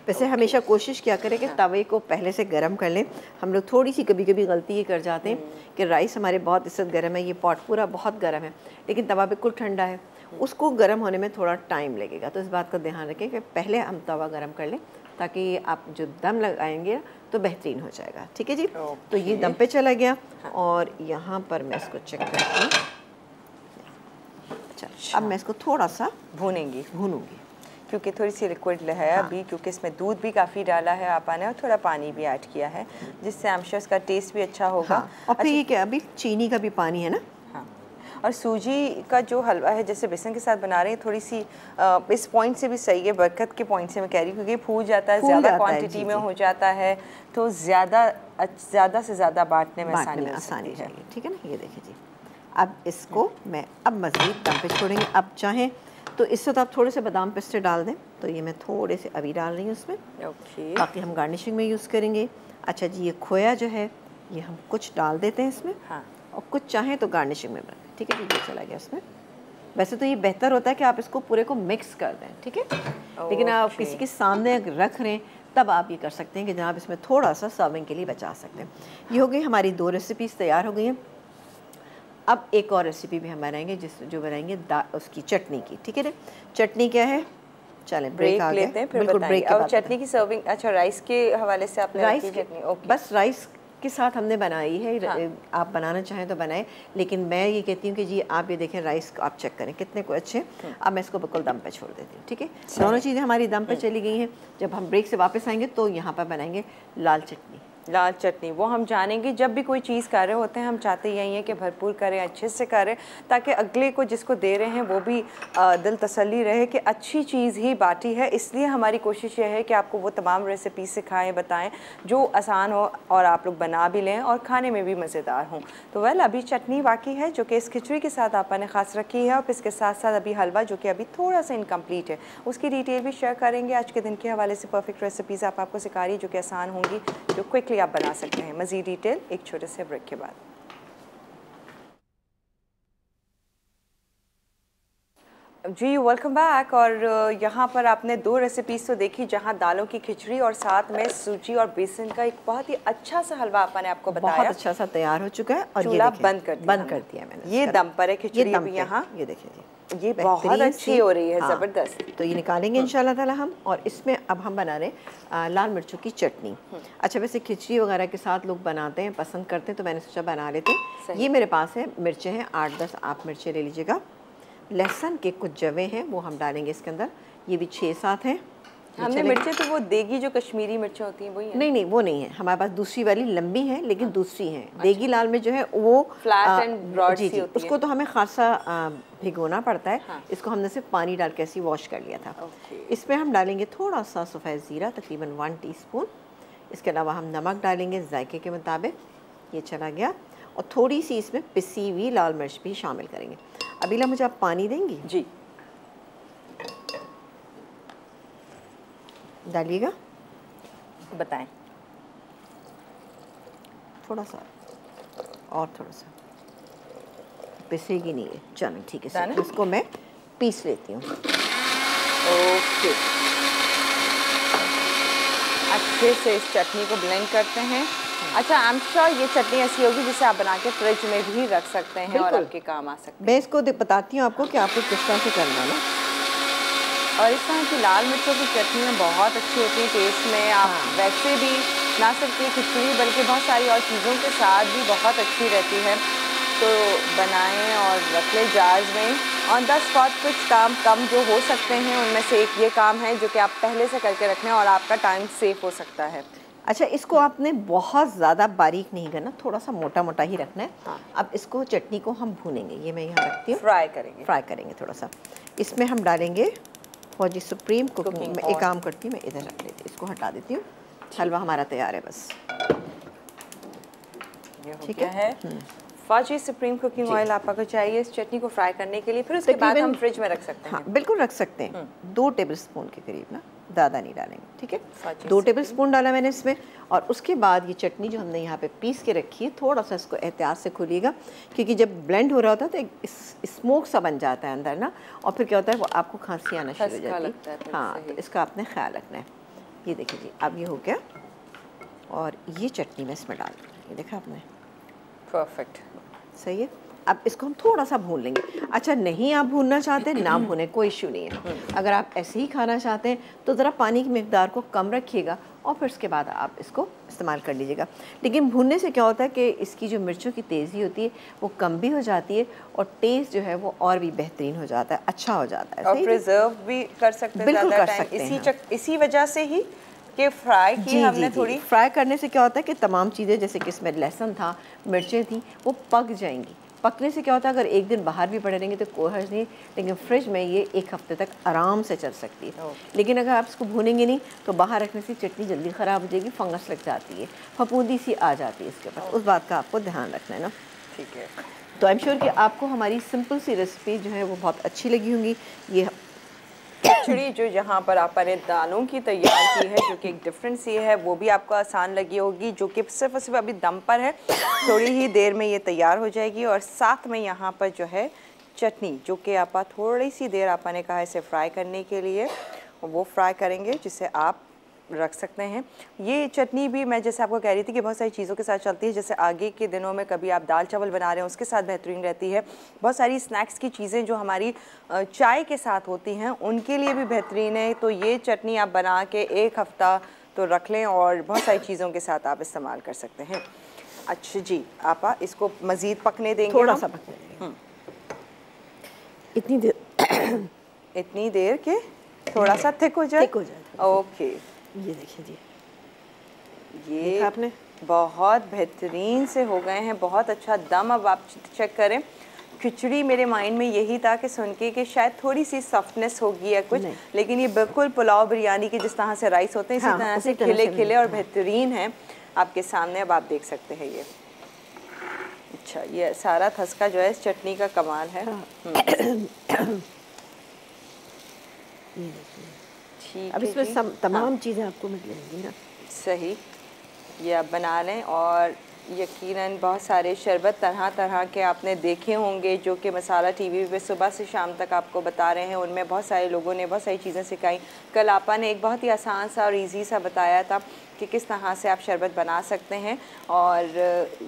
वैसे हमेशा कोशिश किया करें कि तवे को पहले से गर्म कर लें। हम लोग थोड़ी सी कभी कभी गलती ये कर जाते हैं कि राइस हमारे बहुत इस वक्त गर्म है, ये पॉट पूरा बहुत गर्म है, लेकिन तवा बिल्कुल ठंडा है, उसको गर्म होने में थोड़ा टाइम लगेगा। तो इस बात का ध्यान रखें कि पहले हम तवा गर्म कर लें, ताकि आप जो दम लगाएंगे तो बेहतरीन हो जाएगा। ठीक है जी। तो ये दम पे चला गया। और यहाँ पर मैं इसको चेक करती हूँ। अच्छा, अब मैं इसको थोड़ा सा भूनूंगी, क्योंकि थोड़ी सी लिक्विड है अभी, क्योंकि इसमें दूध भी काफ़ी डाला है आपने और थोड़ा पानी भी ऐड किया है, जिससे आई एम श्योर इसका टेस्ट भी अच्छा होगा। और फिर ये क्या, अभी चीनी का भी पानी है ना। और सूजी का जो हलवा है जैसे बेसन के साथ बना रहे हैं, थोड़ी सी इस पॉइंट से भी सही है, बरकत के पॉइंट से मैं कह रही हूँ, क्योंकि फूल जाता है, ज़्यादा क्वांटिटी में हो जाता है तो ज़्यादा से ज़्यादा बांटने में आसानी है। ठीक है ना। ये देखिए जी, अब इसको मैं अब मज़ीद दम पे छोड़ेंगे। अब चाहें तो इससे तो आप थोड़े से बादाम पिस्ते डाल दें, तो ये मैं थोड़े से अभी डाल रही हूँ उसमें। ओके, बाकी हम गार्निशिंग में यूज़ करेंगे। अच्छा जी, ये खोया जो है ये हम कुछ डाल देते हैं इसमें। हाँ, और कुछ चाहें तो गार्निशिंग में बनाएं। ठीक है जी, ये चला गया इसमें। वैसे तो ये बेहतर होता है कि आप इसको पूरे को मिक्स कर दें, ठीक है। लेकिन आप किसी के सामने रख रहे हैं तब आप ये कर सकते हैं कि जनाब इसमें थोड़ा सा सर्विंग के लिए बचा सकते हैं। ये हो गई हमारी 2 रेसिपीज़ तैयार हो गई हैं। अब एक और रेसिपी भी हम बनाएंगे, जो बनाएंगे उसकी चटनी की। ठीक है ना। चटनी क्या है, चलें ब्रेक आ लेते हैं, बिल्कुल ब्रेक। और चटनी की सर्विंग, अच्छा राइस के हवाले से आपने राइस की चटनी? ओके, बस राइस के साथ हमने बनाई है। हाँ। आप बनाना चाहें तो बनाएं, लेकिन मैं ये कहती हूँ कि जी आप ये देखें राइस को आप चेक करें कितने को अच्छे। अब मैं इसको बिल्कुल दम पे छोड़ देती हूँ। ठीक है, दोनों चीज़ें हमारी दम पे चली गई हैं। जब हम ब्रेक से वापस आएंगे तो यहाँ पर बनाएंगे लाल चटनी। लाल चटनी वो हम जानेंगे। जब भी कोई चीज़ कर रहे होते हैं हम चाहते यही है कि भरपूर करें, अच्छे से करें, ताकि अगले को जिसको दे रहे हैं वो भी दिल तसल्ली रहे कि अच्छी चीज़ ही बाटी है। इसलिए हमारी कोशिश ये है कि आपको वो तमाम रेसिपी सिखाएं, बताएं जो आसान हो और आप लोग बना भी लें और खाने में भी मज़ेदार हों। तो वेल, अभी चटनी बाकी है जो कि इस खिचड़ी के साथ आपने ख़ास रखी है, और फिर इसके साथ साथ अभी हलवा जो कि अभी थोड़ा सा इनकम्प्लीट है, उसकी डिटेल भी शेयर करेंगे आज के दिन के हवाले से। परफेक्ट रेसिपीज़ आपको सिखा रही है जो कि आसान होंगी, जो क्विकली आप बना सकते हैं। मज़ीद डिटेल एक छोटे से ब्रेक के बाद। जी वेलकम बैक। और यहाँ पर आपने 2 रेसिपीज़ तो देखी, जहाँ दालों की खिचड़ी और साथ में सूजी और बेसन का एक बहुत ही अच्छा सा हलवा आपने आपको बताया, बहुत अच्छा सा तैयार हो चुका है। और चूल्हा बंद कर दिया मैंने। ये दम पर है खिचड़ी अभी यहाँ। ये देखिए जी, ये बहुत अच्छी हो रही है। हाँ, ज़बरदस्त। तो ये निकालेंगे इंशाल्लाह ताला हम। और इसमें अब हम बना रहे लाल मिर्चों की चटनी। अच्छा, वैसे खिचड़ी वगैरह के साथ लोग बनाते हैं, पसंद करते हैं, तो मैंने सोचा बना लेते हैं। ये मेरे पास है मिर्चें हैं 8-10, आप मिर्चें ले लीजिएगा। लहसुन के कुछ जवे हैं वो हम डालेंगे इसके अंदर, ये भी 6-7 हैं। हमने मिर्चें तो वो देगी जो कश्मीरी मिर्चें होती हैं वही है? नहीं नहीं वो नहीं है, हमारे पास दूसरी वाली लंबी है लेकिन दूसरी है। देगी लाल में जो है वो फ्लैट एंड ब्रॉड सी होती है, उसको तो हमें खासा भिगोना पड़ता है। इसको हमने सिर्फ पानी डाल के ऐसे वॉश कर लिया था। इसमें हम डालेंगे थोड़ा सा सफ़ेद ज़ीरा, तकरीबन 1 टीस्पून। इसके अलावा हम नमक डालेंगे जायके के मुताबिक, ये चला गया। और थोड़ी सी इसमें पिसी हुई लाल मिर्च भी शामिल करेंगे। अबीला मुझे आप पानी देंगी? जी डालिएगा, बताएं। थोड़ा सा और थोड़ा सा, पिसेगी नहीं है। चलो ठीक है सर, इसको मैं पीस लेती हूँ। ओके, अच्छे से इस चटनी को ब्लेंड करते हैं। अच्छा, आई एम श्योर ये चटनी ऐसी होगी जिसे आप बना के फ्रिज में भी रख सकते हैं और आपके काम आ सकते हैं। मैं इसको बताती हूँ आपको कि आपको किस तरह से करना है ना। और इस तरह की लाल मिर्चों की चटनियाँ बहुत अच्छी होती हैं टेस्ट में। आप वैसे भी ना सिर्फ ये खिचड़ी बल्कि बहुत सारी और चीज़ों के साथ भी बहुत अच्छी रहती है। तो बनाएं और रख लें जार्स में। ऑन द स्पॉट कुछ काम कम जो हो सकते हैं उनमें से एक ये काम है जो कि आप पहले से करके रख लें और आपका टाइम सेव हो सकता है। अच्छा, इसको आपने बहुत ज़्यादा बारीक नहीं करना, थोड़ा सा मोटा मोटा ही रखना है। अब इसको चटनी को हम भूनेंगे, ये मैं यहाँ रखती हूँ। फ्राई करेंगे थोड़ा सा। इसमें हम डालेंगे फौजी सुप्रीम कुकिंग। मैं एक काम करती हूँ, मैं इधर रख लेती हूँ, इसको हटा देती हूँ। हलवा हमारा तैयार है बस। ठीक है। फौजी सुप्रीम कुकिंग ऑयल आपको चाहिए इस चटनी को फ्राई करने के लिए, फिर उसके बाद हम फ्रिज में रख सकते हैं। हाँ बिल्कुल रख सकते हैं। 2 टेबलस्पून के करीब ना, ज़्यादा नहीं डालेंगे, ठीक है। 2 टेबलस्पून डाला मैंने इसमें। और उसके बाद ये चटनी जो हमने यहाँ पे पीस के रखी है, थोड़ा सा इसको एहतियात से खोलिएगा क्योंकि जब ब्लेंड हो रहा होता है तो एक स्मोक सा बन जाता है अंदर ना, और फिर क्या होता है वो आपको खांसी आना शुरू हो जाती है। हाँ, तो इसका आपने ख्याल रखना है। ये देखिए जी, अब ये हो गया और ये चटनी में इसमें डाल दूँगी, ये देखा आपने, परफेक्ट, सही है। अब इसको हम थोड़ा सा भून लेंगे। अच्छा, नहीं आप भूनना चाहते ना भूने, कोई इशू नहीं है। अगर आप ऐसे ही खाना चाहते हैं तो ज़रा पानी की मिकदार को कम रखिएगा और फिर उसके बाद आप इसको इस्तेमाल कर लीजिएगा। लेकिन भूनने से क्या होता है कि इसकी जो मिर्चों की तेज़ी होती है वो कम भी हो जाती है और टेस्ट जो है वो और भी बेहतरीन हो जाता है, अच्छा हो जाता है। और प्रिजर्व भी कर सकते हैं, बिल्कुल कर सकते हैं। इसी वजह से ही कि फ्राई की हमने थोड़ी। फ्राई करने से क्या होता है कि तमाम चीज़ें जैसे कि इसमें लहसुन था, मिर्चें थी, वो पक जाएंगी। पकने से क्या होता है अगर एक दिन बाहर भी पड़े रहेंगे तो कोई हर्ज नहीं, लेकिन फ्रिज में ये 1 हफ्ते तक आराम से चल सकती है। लेकिन अगर आप इसको भूनेंगे नहीं तो बाहर रखने से चटनी जल्दी ख़राब हो जाएगी, फंगस लग जाती है, फफूंदी सी आ जाती है इसके ऊपर। उस बात का आपको ध्यान रखना है ना। ठीक है, तो आई एम श्योर कि आपको हमारी सिंपल सी रेसिपी जो है वो बहुत अच्छी लगी होंगी। ये खिचड़ी जो यहाँ पर आपने दालों की तैयार की है जो कि एक डिफरेंट सी है, वो भी आपको आसान लगी होगी, जो कि सिर्फ और सिर्फ अभी दम पर है। थोड़ी ही देर में ये तैयार हो जाएगी। और साथ में यहाँ पर जो है चटनी, जो कि आपा थोड़ी सी देर आपने कहा इसे फ्राई करने के लिए, वो फ्राई करेंगे जिसे आप रख सकते हैं। ये चटनी भी मैं जैसे आपको कह रही थी कि बहुत सारी चीज़ों के साथ चलती है। जैसे आगे के दिनों में कभी आप दाल चावल बना रहे हैं उसके साथ बेहतरीन रहती है। बहुत सारी स्नैक्स की चीज़ें जो हमारी चाय के साथ होती हैं उनके लिए भी बेहतरीन है। तो ये चटनी आप बना के 1 हफ्ता तो रख लें और बहुत सारी चीज़ों के साथ आप इस्तेमाल कर सकते हैं। अच्छा जी, आपा इसको मज़ीद पकने देंगे, थोड़ा सा पकने देंगे, इतनी देर के थोड़ा सा थिक हो जाए। ओके, ये देखिए जी, ये आपने बहुत बेहतरीन से हो गए हैं, बहुत अच्छा दम। अब आप चेक करें, खिचड़ी मेरे माइंड में यही था कि सुन के कि शायद थोड़ी सी सॉफ्टनेस होगी या कुछ, लेकिन ये बिल्कुल पुलाव बिरयानी के जिस तरह से राइस होते हैं इसी तरह से खिले खिले और बेहतरीन है आपके सामने। अब आप देख सकते हैं ये। अच्छा, ये सारा खस्का जो है इस चटनी का कमाल है। ठीक, अब इसमें तमाम चीज़ें आपको मिलेंगी ना। सही, ये आप बना लें। और यकीनन बहुत सारे शरबत तरह तरह के आपने देखे होंगे जो कि मसाला टीवी पे सुबह से शाम तक आपको बता रहे हैं। उनमें बहुत सारे लोगों ने बहुत सारी चीज़ें सिखाई। कल आपा ने एक बहुत ही आसान सा और इजी सा बताया था कि किस तरह से आप शरबत बना सकते हैं। और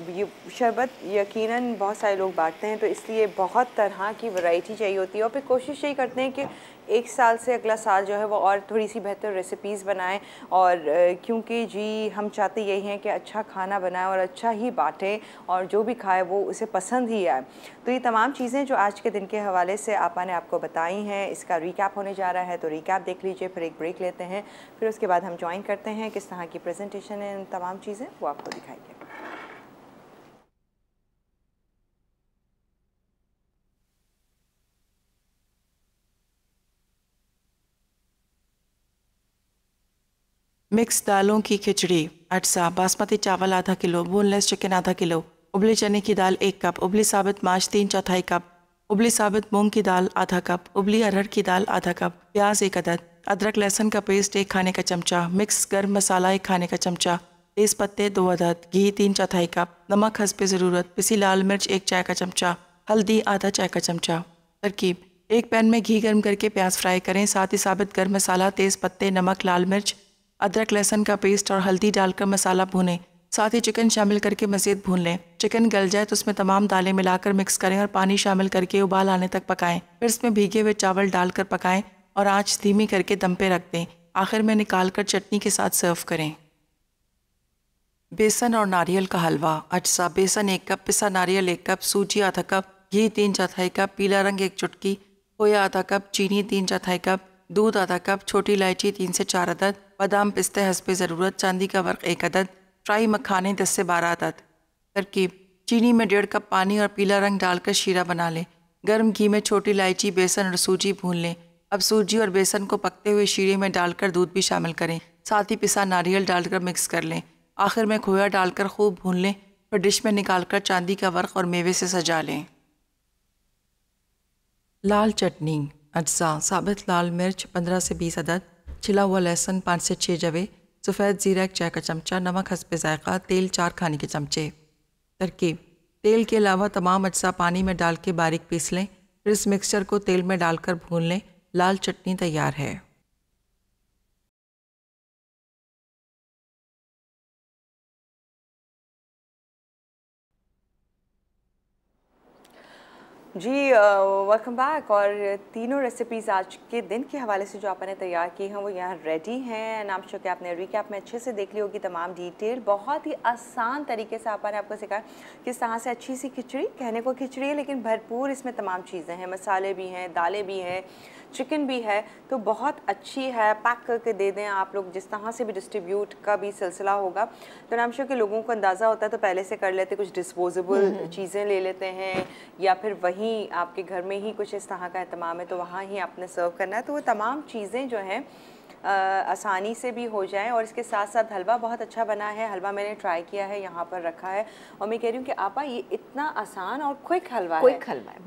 ये शरबत यकीनन बहुत सारे लोग बांटते हैं, तो इसलिए बहुत तरह की वैरायटी चाहिए होती है और फिर कोशिश यही करते हैं कि एक साल से अगला साल जो है वो और थोड़ी सी बेहतर रेसिपीज़ बनाएं। और क्योंकि जी हम चाहते यही हैं कि अच्छा खाना बनाएं और अच्छा ही बांटें और जो भी खाए वो उसे पसंद ही आए। तो ये तमाम चीज़ें जो आज के दिन के हवाले से आपा ने आपको बताई हैं, इसका रिकैप होने जा रहा है, तो रिकैप देख लीजिए, फिर एक ब्रेक लेते हैं, फिर उसके बाद हम ज्वाइन करते हैं किस तरह की प्रेजेंटेशन है, तमाम चीज़ें वो आपको दिखाएंगे। मिक्स दालों की खिचड़ी, अटसा, बासमती चावल आधा किलो, बोनलेस चिकन आधा किलो, उबली चने की दाल 1 कप, उबली साबित माश 3/4 कप, उबली साबित मूंग की दाल आधा कप, उबली अरहर की दाल आधा कप, प्याज 1 अदद, अदरक लहसुन का पेस्ट 1 खाने का चमचा, मिक्स गर्म मसाला 1 खाने का चमचा, तेज पत्ते 2 अदद, घी 3/4 कप, नमक हस्बे ज़रूरत, पिसी लाल मिर्च 1 चाय का चमचा, हल्दी आधा चाय का चमचा। तरकीब: एक पैन में घी गर्म करके प्याज फ्राई करें, साथ ही साबित गर्म मसाला, तेज़ पत्ते, नमक, लाल मिर्च, अदरक लहसुन का पेस्ट और हल्दी डालकर मसाला भूनें। साथ ही चिकन शामिल करके मज़ीद भून लें। चिकन गल जाए तो उसमें तमाम दालें मिलाकर मिक्स करें और पानी शामिल करके उबाल आने तक पकाएं। फिर इसमें भीगे हुए चावल डालकर पकाएं और आंच धीमी करके दम पे रख दें। आखिर में निकाल कर चटनी के साथ सर्व करें। बेसन और नारियल का हलवा, अजसा: बेसन 1 कप, पिसा नारियल 1 कप, सूजी आधा कप, घी 3/4 कप, पीला रंग 1 चुटकी, खोया आधा कप, चीनी 3/4 कप, दूध आधा कप, छोटी इलायची 3 से 4 अदद, बादाम पिस्ते हस्बे ज़रूरत, चांदी का वर्क 1 अदद, फ्राई मखाने 10 से 12 अदद। तरकीब: चीनी में 1.5 कप पानी और पीला रंग डालकर शीरा बना लें। गर्म घी में छोटी इलायची, बेसन और सूजी भून लें। अब सूजी और बेसन को पकते हुए शीरे में डालकर दूध भी शामिल करें। साथ ही पिसा नारियल डालकर मिक्स कर लें। आखिर में खोया डालकर खूब भून लें। फिर डिश में निकालकर चांदी का वर्क और मेवे से सजा लें। लाल चटनी, अज्जा: साबित लाल मिर्च 15 से 20 अदद, छिला हुआ लहसुन 5 से 6 जवे, सफ़ेद ज़ीरा 1 चाय का चमचा, नमक हस्बे ज़ायक़ा, तेल 4 खाने के चमचे। तरकीब: तेल के अलावा तमाम अज्जा पानी में डाल के बारीक पीस लें। फिर इस मिक्सचर को तेल में डालकर भून लें। लाल चटनी तैयार है। जी वेलकम बैक। और तीनों रेसिपीज़ आज के दिन के हवाले से जो आपने तैयार की हैं वो यहाँ रेडी हैं। नाम शो कि आपने रिकैप में अच्छे से देख ली होगी तमाम डिटेल। बहुत ही आसान तरीके से आपने आपको सिखाया किस तरह से अच्छी सी खिचड़ी, कहने को खिचड़ी है लेकिन भरपूर इसमें तमाम चीज़ें हैं, मसाले भी हैं, दालें भी हैं, चिकन भी है, तो बहुत अच्छी है। पैक करके दे दें आप लोग, जिस तरह से भी डिस्ट्रीब्यूट का भी सिलसिला होगा तो नाम शो के लोगों को अंदाज़ा होता है तो पहले से कर लेते, कुछ डिस्पोजेबल चीज़ें ले लेते हैं या फिर वहीं आपके घर में ही कुछ इस तरह का एहतमाम है तो वहाँ ही आपने सर्व करना है। तो वो तमाम चीज़ें जो हैं आसानी से भी हो जाएं। और इसके साथ साथ हलवा बहुत अच्छा बना है। हलवा मैंने ट्राई किया है, यहाँ पर रखा है और मैं कह रही हूँ कि आपा ये इतना आसान और क्विक हलवा है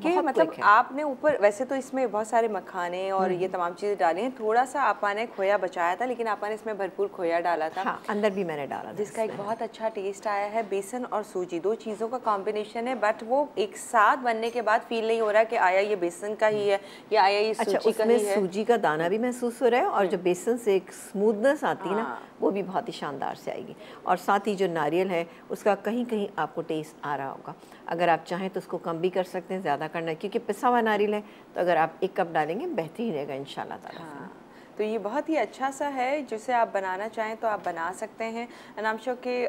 कि मतलब आपने ऊपर, वैसे तो इसमें बहुत सारे मखाने और ये तमाम चीज़ें डाली हैं, थोड़ा सा आपा ने खोया बचाया था लेकिन आपा ने इसमें भरपूर खोया डाला था। हाँ, अंदर भी मैंने डाला, जिसका एक बहुत अच्छा टेस्ट आया है। बेसन और सूजी दो चीज़ों का कॉम्बिनेशन है, बट वो एक साथ बनने के बाद फील नहीं हो रहा कि आया ये बेसन का ही है या आया ये सूजी का ही है। सूजी का दाना भी महसूस हो रहा है और जो बेसन से एक स्मूथनेस आती है ना, वो भी बहुत ही शानदार से आएगी। और साथ ही जो नारियल है उसका कहीं कहीं आपको टेस्ट आ रहा होगा। अगर आप चाहें तो उसको कम भी कर सकते हैं, ज़्यादा करना है क्योंकि पिसा हुआ नारियल है, तो अगर आप 1 कप डालेंगे बेहतरीन रहेगा इंशाल्लाह ताला। तो ये बहुत ही अच्छा सा है, जिसे आप बनाना चाहें तो आप बना सकते हैं। अनामशो के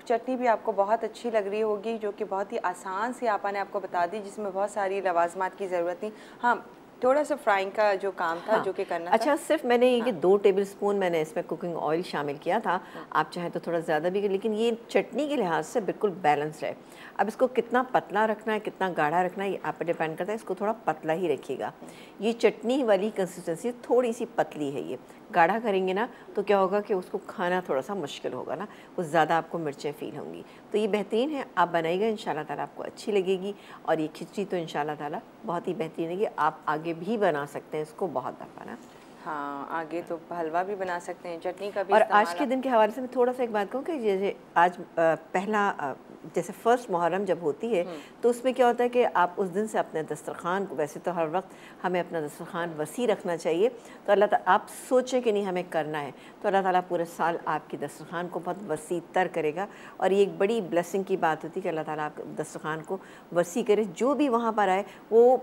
चटनी भी आपको बहुत अच्छी लग रही होगी, जो कि बहुत ही आसान सी आपा ने आपको बता दी, जिसमें बहुत सारी लवाजमात की ज़रूरत नहीं। हाँ, थोड़ा सा फ्राइंग का जो काम था, जो कि करना अच्छा था। सिर्फ मैंने ये 2 टेबलस्पून मैंने इसमें कुकिंग ऑयल शामिल किया था। आप चाहें तो थोड़ा ज़्यादा भी, लेकिन ये चटनी के लिहाज से बिल्कुल बैलेंस्ड है। अब इसको कितना पतला रखना है, कितना गाढ़ा रखना है, ये आप पर डिपेंड करता है। इसको थोड़ा पतला ही रखिएगा। ये चटनी वाली कंसिस्टेंसी थोड़ी सी पतली है। ये गाढ़ा करेंगे ना तो क्या होगा कि उसको खाना थोड़ा सा मुश्किल होगा ना, वो ज़्यादा आपको मिर्चें फील होंगी। तो ये बेहतरीन है, आप बनाइएगा इंशाल्लाह ताला आपको अच्छी लगेगी। और ये खिचड़ी तो इंशाल्लाह ताला बहुत ही बेहतरीन है। आप आगे भी बना सकते हैं इसको बहुत दफ़ा ना। हाँ, आगे तो हलवा भी बना सकते हैं, चटनी का भी। और आज के दिन के हवाले से मैं थोड़ा सा एक बात कहूँ कि जैसे आज पहला जैसे फ़र्स्ट मुहर्रम जब होती है तो उसमें क्या होता है कि आप उस दिन से अपने दस्तरखान को, वैसे तो हर वक्त हमें अपना दस्तरखान वसी रखना चाहिए, तो अल्लाह ताला आप सोचें कि नहीं हमें करना है तो अल्लाह ताला पूरे साल आपकी दस्तरखान को बहुत वसी तर करेगा। और ये एक बड़ी ब्लेसिंग की बात होती है कि अल्लाह ताला आप दस्तरखान को वसी करे। जो भी वहाँ पर आए वो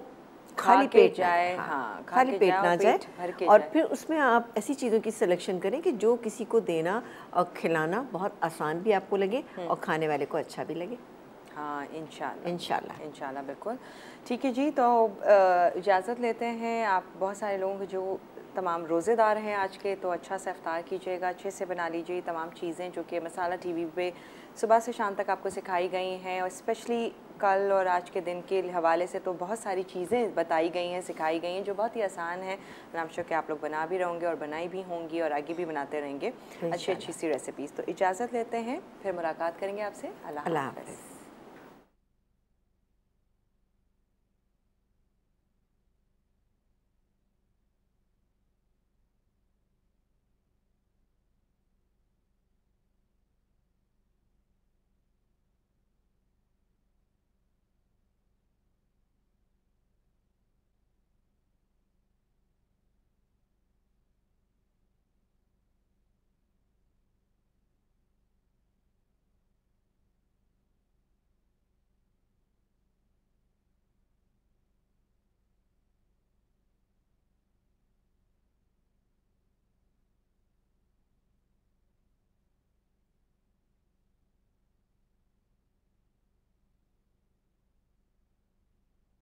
खाली पेट जाए, हाँ, खाली पेट ना जाए। और फिर उसमें आप ऐसी चीज़ों की सिलेक्शन करें कि जो किसी को देना और खिलाना बहुत आसान भी आपको लगे और खाने वाले को अच्छा भी लगे। हाँ, इंशाल्लाह बिल्कुल। ठीक है जी, तो इजाज़त लेते हैं। आप बहुत सारे लोग जो तमाम रोज़ेदार हैं आज के, तो अच्छा सा इफ्तार कीजिएगा, अच्छे से बना लीजिए तमाम चीज़ें जो कि मसाला टीवी पे सुबह से शाम तक आपको सिखाई गई हैं, और स्पेशली कल और आज के दिन के हवाले से तो बहुत सारी चीज़ें बताई गई हैं, सिखाई गई हैं, जो बहुत ही आसान है। आई एम श्योर कि आप लोग बना भी रहोगे और बनाई भी होंगी और आगे भी बनाते रहेंगे अच्छी सी रेसिपीज़। तो इजाज़त लेते हैं, फिर मुलाकात करेंगे आपसे। अल्लाह हाफ़िज़।